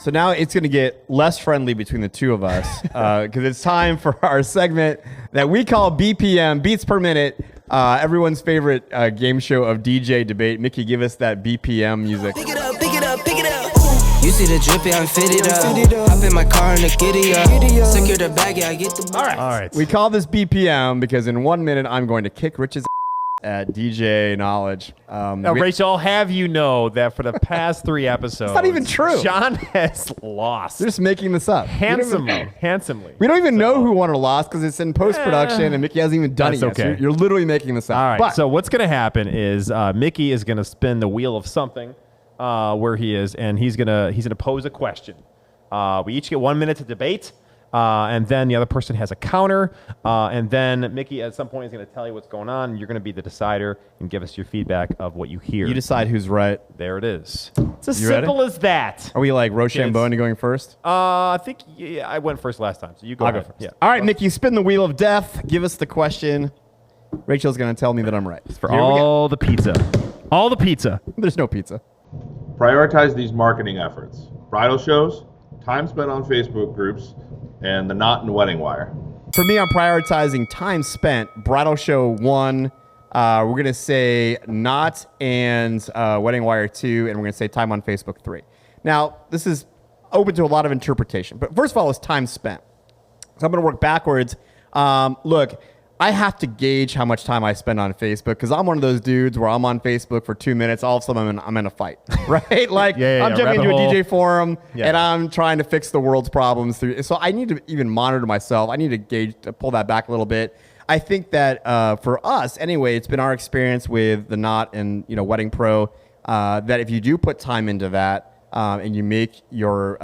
So now it's going to get less friendly between the two of us because it's time for our segment that we call BPM, Beats Per Minute, everyone's favorite game show of DJ debate. Mickey, give us that BPM music. Pick it up, pick it up, pick it up. You see the drippy, I'm fitted up. Hop in my car and the giddy up. Secure the bag, yeah, I get the... All right. We call this BPM because in 1 minute, I'm going to kick Rich's at DJ Knowledge. Now, Rachel, I'll have you know that for the past 3 episodes... It's not even true. Sean has lost. They're just making this up. Handsomely. We don't even know who won or lost because it's in post-production and Mickey hasn't even done it yet. Okay. So you're literally making this up. All right, but so what's going to happen is Mickey is going to spin the wheel of something where he is, and he's gonna pose a question. We each get 1 minute to debate, and then the other person has a counter, and then Mickey at some point is going to tell you what's going on, and you're going to be the decider and give us your feedback of what you hear. You decide who's right. There it is. It's as You simple ready? as that. Are we like Rochambeau going first? I think I went first last time, so you go I'll ahead. go first. Yeah. All right, Mickey, spin the wheel of death. Give us the question. Rachel's going to tell me that I'm right. For all the pizza. All the pizza. There's no pizza. Prioritize these marketing efforts: bridal shows, time spent on Facebook groups, and the knot and wedding wire. For me, I'm prioritizing time spent. Bridal show 1. We're going to say knot and wedding wire 2, and we're going to say time on Facebook 3. Now, this is open to a lot of interpretation, but first of all, it's time spent. So I'm going to work backwards. Look, I have to gauge how much time I spend on Facebook because I'm one of those dudes where I'm on Facebook for 2 minutes. All of a sudden, I'm in a fight, right? Like I'm jumping into a DJ forum and I'm trying to fix the world's problems through. So I need to even monitor myself. I need to pull that back a little bit. I think that for us, anyway, it's been our experience with the Knot and Wedding Pro that if you do put time into that and you make your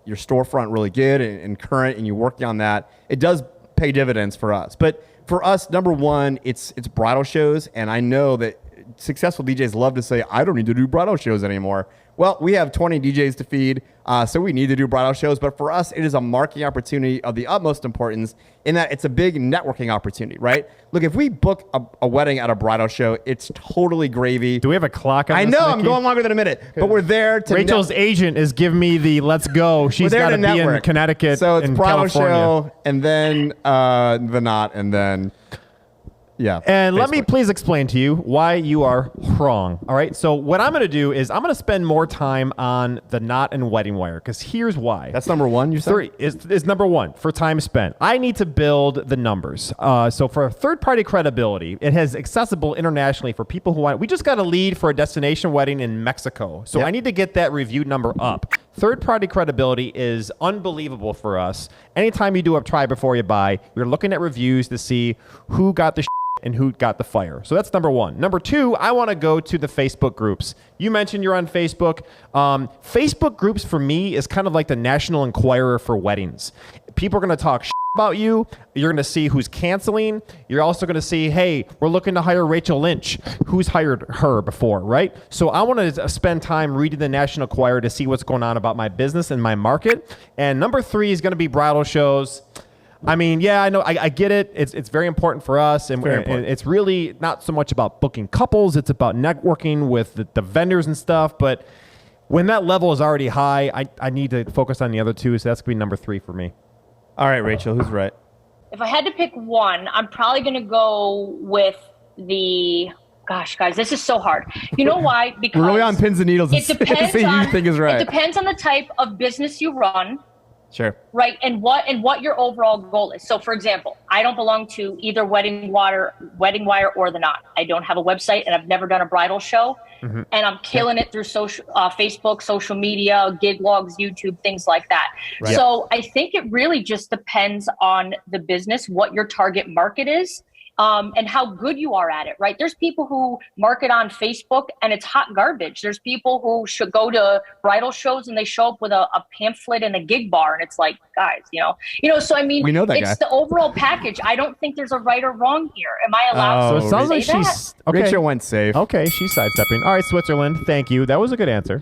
storefront really good and current and you're working on that, it does pay dividends for us. But for us, number one, it's bridal shows, and I know that successful DJs love to say, I don't need to do bridal shows anymore. Well, we have 20 DJs to feed, so we need to do bridal shows. But for us, it is a marketing opportunity of the utmost importance in that it's a big networking opportunity, right? Look, if we book a wedding at a bridal show, it's totally gravy. Do we have a clock on I this, know, Mickey? I'm going longer than a minute, but we're there to... Rachel's agent is giving me the let's go. She's got to be in Connecticut, so it's in bridal California. show, and then the Knot, and then... Yeah. And let Facebook. me please explain to you why you are wrong. All right. So what I'm going to do is I'm going to spend more time on the Knot and wedding wire because here's why. That's number one, you said? 3 is number one for time spent. I need to build the numbers. So for third-party credibility, it has accessible internationally for people who want. We just got a lead for a destination wedding in Mexico. So I need to get that review number up. Third-party credibility is unbelievable for us. Anytime you do a try before you buy, you're looking at reviews to see who got the and who got the fire. So that's number one. Number two, I want to go to the Facebook groups. You mentioned you're on Facebook. Facebook groups for me is kind of like the National Enquirer for weddings. People are going to talk about you. You're going to see who's canceling. You're also going to see, hey, we're looking to hire Rachel Lynch. Who's hired her before, right? So I want to spend time reading the National Enquirer to see what's going on about my business and my market. And number 3 is going to be bridal shows. I mean, yeah, I know. I get it. It's very important for us. And it's really not so much about booking couples. It's about networking with the vendors and stuff. But when that level is already high, I need to focus on the other 2. So that's going to be number 3 for me. All right, Rachel, who's right? If I had to pick one, I'm probably going to go with the... Gosh, guys, this is so hard. You know why? Because we're really on pins and needles. It depends who you think is right. It depends on the type of business you run. Sure. Right, and what your overall goal is. So, for example, I don't belong to either Wedding Wire, or the Knot. I don't have a website, and I've never done a bridal show, and I'm killing it through Facebook, social media, gig logs, YouTube, things like that. Right. So, I think it really just depends on the business, what your target market is. And how good you are at it, right? There's people who market on Facebook and it's hot garbage. There's people who should go to bridal shows and they show up with a pamphlet and a gig bar, and it's like, guys, so I mean, we know that it's guy. The overall package. I don't think there's a right or wrong here. Am I allowed So to it sounds say like she's that? okay. Rachel went safe. Okay, she's sidestepping. All right, Switzerland. Thank you. That was a good answer.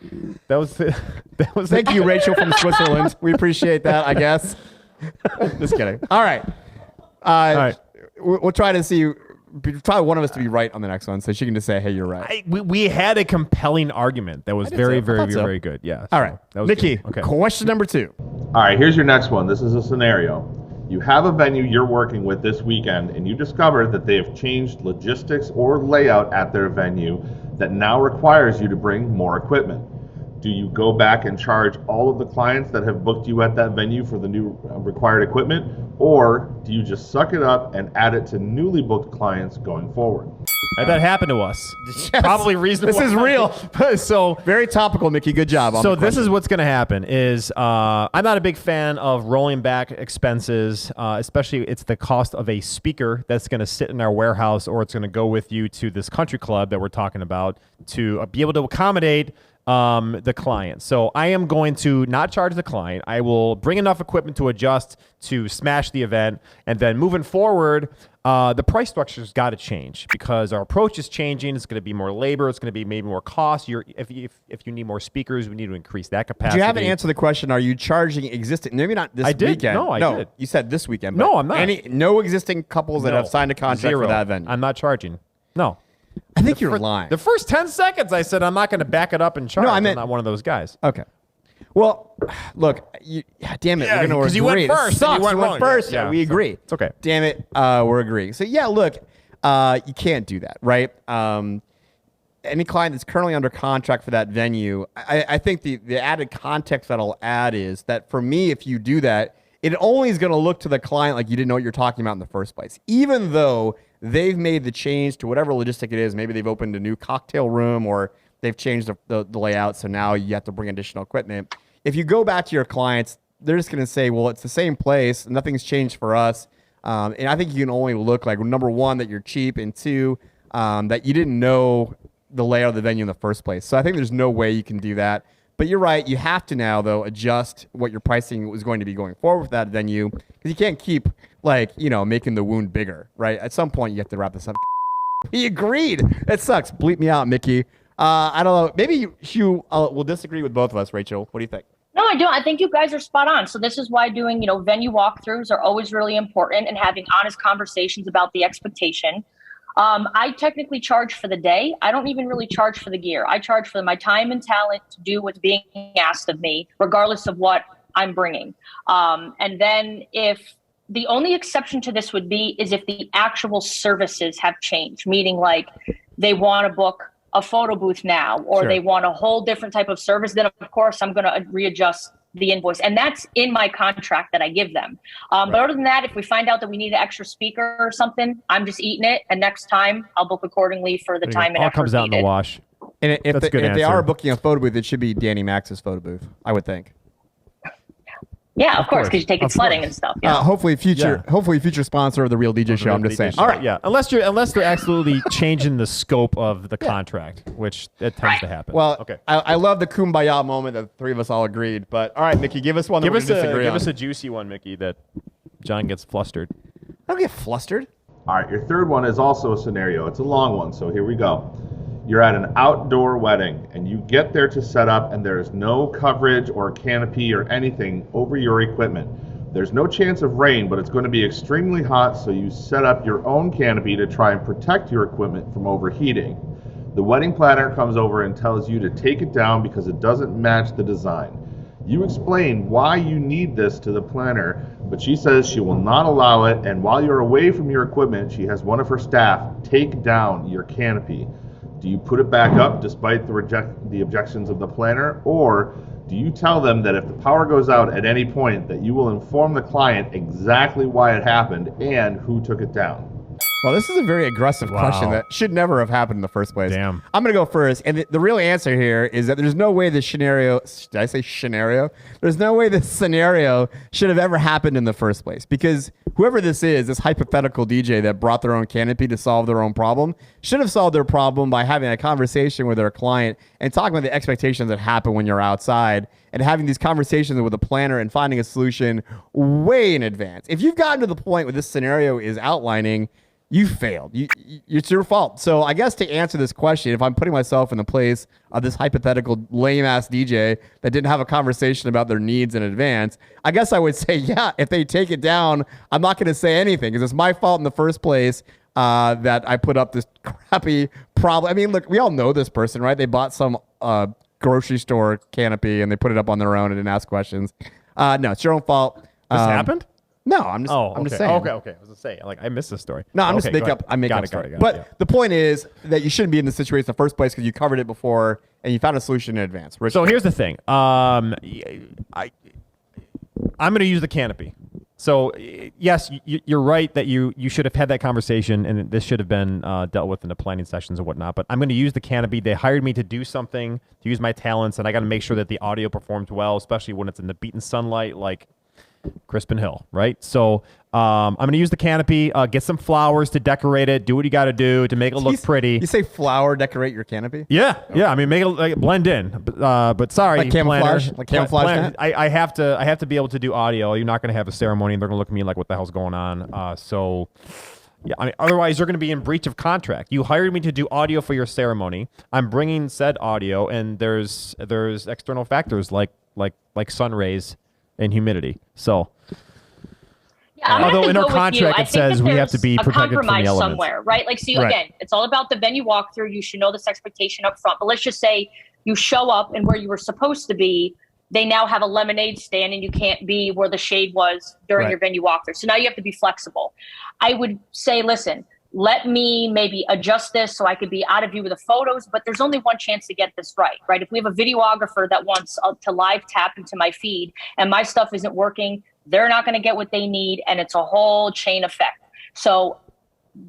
That was Thank you, Rachel from Switzerland. We appreciate that, I guess. Just kidding. All right. All right. We'll try to see probably one of us to be right on the next one, so she can just say, "Hey, you're right." We had a compelling argument that was very, so. I thought so. very good. Yeah. All right, that was Mickey. good. Okay. Question number 2. All right, here's your next one. This is a scenario. You have a venue you're working with this weekend, and you discover that they have changed logistics or layout at their venue that now requires you to bring more equipment. Do you go back and charge all of the clients that have booked you at that venue for the new required equipment, or do you just suck it up and add it to newly booked clients going forward? That happened to us. Yes. Probably reasonable. This is real. So Very topical, Mickey. Good job. So this is what's going to happen is I'm not a big fan of rolling back expenses, especially it's the cost of a speaker that's going to sit in our warehouse or it's going to go with you to this country club that we're talking about to be able to accommodate the client. So I am going to not charge the client. I will bring enough equipment to adjust to smash the event. And then moving forward, the price structure's got to change because our approach is changing. It's going to be more labor. It's going to be maybe more cost. If you need more speakers, we need to increase that capacity. Do you haven't answered the question? Are you charging existing? Maybe not this I did. weekend. No, I did. You said this weekend. No, but I'm not. No existing couples that No. have signed a contract Zero. for that venue. I'm not charging. No. I think you're lying. The first 10 seconds, I said I'm not going to back it up and charge. No, I meant- I'm not one of those guys. Okay. Well, look, damn it, Yeah, we're going to agree. 'cause you went first and Sucks. you went We went wrong. first. Yeah, we agree. it's okay. Damn it, we're agreeing. So yeah, look, you can't do that, right? Any client that's currently under contract for that venue, I think the added context that I'll add is that for me, if you do that, it only is going to look to the client like you didn't know what you're talking about in the first place, even though they've made the change to whatever logistic it is. Maybe they've opened a new cocktail room or they've changed the layout, so now you have to bring additional equipment. If you go back to your clients, they're just going to say, well, it's the same place. Nothing's changed for us. And I think you can only look like, number one, that you're cheap, and two, that you didn't know the layout of the venue in the first place. So I think there's no way you can do that. But you're right. You have to now, though, adjust what your pricing was going to be going forward with that venue because you can't keep, making the wound bigger, right? At some point, you have to wrap this up. We agreed. That sucks. Bleep me out, Mickey. I don't know. Maybe you will disagree with both of us, Rachel. What do you think? No, I do. I think you guys are spot on. So this is why doing, venue walkthroughs are always really important and having honest conversations about the expectation. I technically charge for the day. I don't even really charge for the gear. I charge for my time and talent to do what's being asked of me, regardless of what I'm bringing. And then if the only exception to this would be is if the actual services have changed, meaning like they want to book a photo booth now, or Sure. they want a whole different type of service, then of course I'm going to readjust the invoice. And that's in my contract that I give them. But other than that, if we find out that we need an extra speaker or something, I'm just eating it. And next time I'll book accordingly for the time and all effort comes out in needed. the wash. And if That's a good they answer. are booking a photo booth, it should be Danny Max's photo booth, I would think. Yeah, of course, because you take it Of sledding course. and stuff. Hopefully future sponsor of the Real DJ Show. I'm just saying. All right. Yeah. Unless they're absolutely changing the scope of the contract, which it tends to happen. Well, okay. I love the kumbaya moment that the three of us all agreed. But all right, Mickey, give us one that Give we us disagree on. a juicy one, Mickey, that John gets flustered. I don't get flustered. All right, your third one is also a scenario. It's a long one, so here we go. You're at an outdoor wedding, and you get there to set up, and there's no coverage or canopy or anything over your equipment. There's no chance of rain, but it's going to be extremely hot, so you set up your own canopy to try and protect your equipment from overheating. The wedding planner comes over and tells you to take it down because it doesn't match the design. You explain why you need this to the planner, but she says she will not allow it, and while you're away from your equipment, she has one of her staff take down your canopy. Do you put it back up despite the objections of the planner, or do you tell them that if the power goes out at any point that you will inform the client exactly why it happened and who took it down? Well, this is a very aggressive question that should never have happened in the first place. Damn. I'm going to go first. And the real answer here is that there's no way this scenario, did I say scenario? There's no way this scenario should have ever happened in the first place. Because whoever this is, this hypothetical DJ that brought their own canopy to solve their own problem, should have solved their problem by having a conversation with their client and talking about the expectations that happen when you're outside and having these conversations with a planner and finding a solution way in advance. If you've gotten to the point where this scenario is outlining, you failed. It's your fault. So I guess to answer this question, if I'm putting myself in the place of this hypothetical lame-ass DJ that didn't have a conversation about their needs in advance, I guess I would say, yeah, if they take it down, I'm not going to say anything because it's my fault in the first place. that I put up this crappy problem. I mean, look, we all know this person, right? They bought some grocery store canopy and they put it up on their own and didn't ask questions. No, it's your own fault. This happened? No, I'm just saying. Okay. I was gonna say, like, I missed this story. No, I'm okay, just making up story. But yeah. the point is that you shouldn't be in this situation in the first place because you covered it before and you found a solution in advance. Rich, So here's the thing. I'm going to use the canopy. So yes, you're right that you should have had that conversation and this should have been dealt with in the planning sessions and whatnot. But I'm going to use the canopy. They hired me to do something, to use my talents, and I got to make sure that the audio performs well, especially when it's in the beaten sunlight, like Crispin Hill, right? So I'm going to use the canopy, get some flowers to decorate it, do what you got to do to make it look pretty. You say flower decorate your canopy? Yeah. I mean, make it like, blend in. But sorry, like camouflage, planner. like camouflage. Planner, I have to be able to do audio. You're not going to have a ceremony, and they're going to look at me like, "What the hell's going on?" So, yeah. I mean, otherwise, you're going to be in breach of contract. You hired me to do audio for your ceremony. I'm bringing said audio, and there's external factors like sun rays and humidity. So. Although in our contract it says we have to be protected from the elements. Somewhere, right? Like, see, again, it's all about the venue walkthrough. You should know this expectation up front. But let's just say you show up and where you were supposed to be, they now have a lemonade stand and you can't be where the shade was during your venue walkthrough. So now you have to be flexible. I would say, listen, let me maybe adjust this so I could be out of view with the photos, but there's only one chance to get this right? If we have a videographer that wants to live tap into my feed and my stuff isn't working, they're not going to get what they need, and it's a whole chain effect. So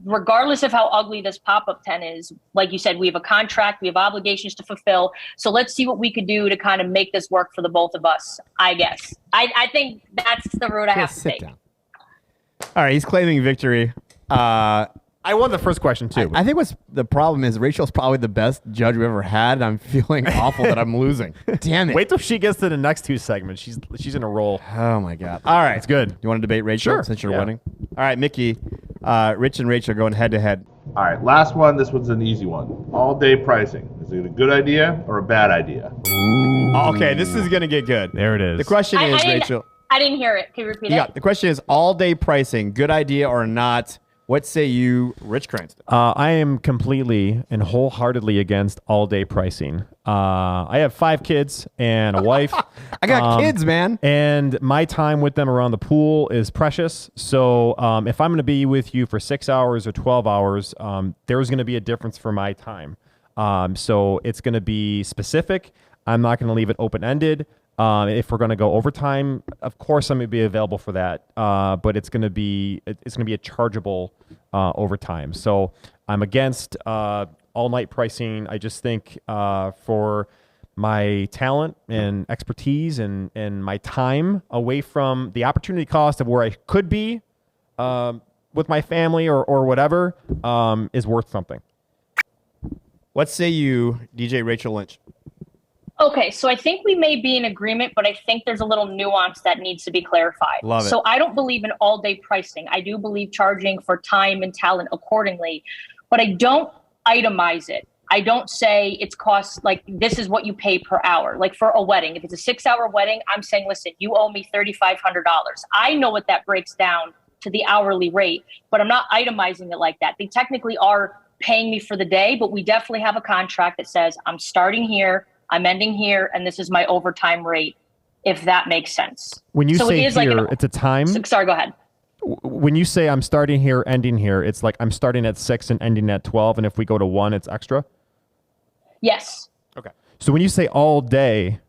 regardless of how ugly this pop-up tent is, like you said, we have a contract, we have obligations to fulfill. So let's see what we could do to kind of make this work for the both of us, I guess. I think that's the route I have to take. Down. All right, he's claiming victory. I won the first question, too. I think what's the problem is Rachel's probably the best judge we've ever had, and I'm feeling awful that I'm losing. Damn it. Wait till she gets to the next two segments. She's in a roll. Oh, my God. All right. It's good. You want to debate Rachel since you're winning? All right, Mickey, Rich and Rachel going head-to-head. All right, last one. This one's an easy one. All-day pricing. Is it a good idea or a bad idea? Okay, this is going to get good. There it is. The question is, Rachel. I didn't hear it. Can you repeat it? Yeah, the question is all-day pricing, good idea or not? What say you, Rich Cranston? I am completely and wholeheartedly against all-day pricing. I have 5 kids and a wife. I got kids, man. And my time with them around the pool is precious. So if I'm going to be with you for 6 hours or 12 hours, there's going to be a difference for my time. So it's going to be specific. I'm not going to leave it open-ended. If we're going to go overtime, of course I'm going to be available for that. But it's going to be a chargeable overtime. So I'm against all-night pricing. I just think for my talent and expertise and my time away from the opportunity cost of where I could be with my family or whatever is worth something. What say you, DJ Rachel Lynch? Okay, so I think we may be in agreement, but I think there's a little nuance that needs to be clarified. Love it. So I don't believe in all-day pricing. I do believe charging for time and talent accordingly, but I don't itemize it. I don't say it's cost, like this is what you pay per hour. Like for a wedding, if it's a 6-hour wedding, I'm saying, listen, you owe me $3,500. I know what that breaks down to the hourly rate, but I'm not itemizing it like that. They technically are paying me for the day, but we definitely have a contract that says I'm starting here, I'm ending here, and this is my overtime rate, if that makes sense. When you say here, it's a time? Sorry, go ahead. When you say I'm starting here, ending here, it's like I'm starting at 6 and ending at 12, and if we go to 1, it's extra? Yes. Okay. So when you say all day,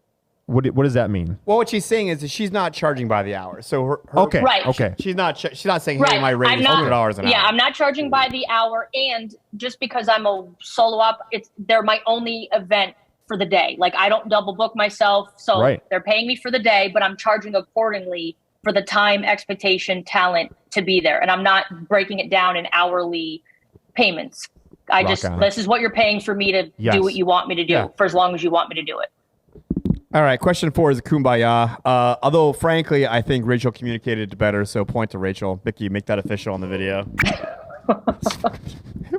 what does that mean? Well, what she's saying is that she's not charging by the hour. So her okay. Right. Okay. She's not saying, hey, my rate is $100 an hour. Yeah, I'm not charging by the hour, and just because I'm a solo op, they're my only event for the day. Like I don't double book myself. So they're paying me for the day, but I'm charging accordingly for the time, expectation, talent to be there. And I'm not breaking it down in hourly payments. This is what you're paying for me to do what you want me to do for as long as you want me to do it. All right. Question 4 is a kumbaya. Although, frankly, I think Rachel communicated it better. So point to Rachel. Mickey, make that official on the video.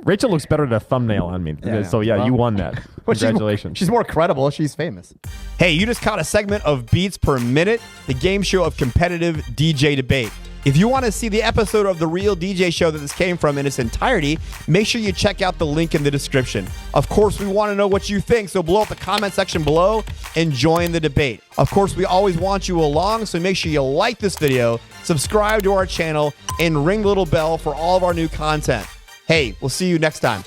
Rachel looks better at a thumbnail on me. So, you won that. Congratulations. She's more credible. She's famous. Hey, you just caught a segment of Beats Per Minute, the game show of competitive DJ debate. If you want to see the episode of The Real DJ Show that this came from in its entirety, make sure you check out the link in the description. Of course, we want to know what you think, so blow up the comment section below and join the debate. Of course, we always want you along, so make sure you like this video, subscribe to our channel, and ring the little bell for all of our new content. Hey, we'll see you next time.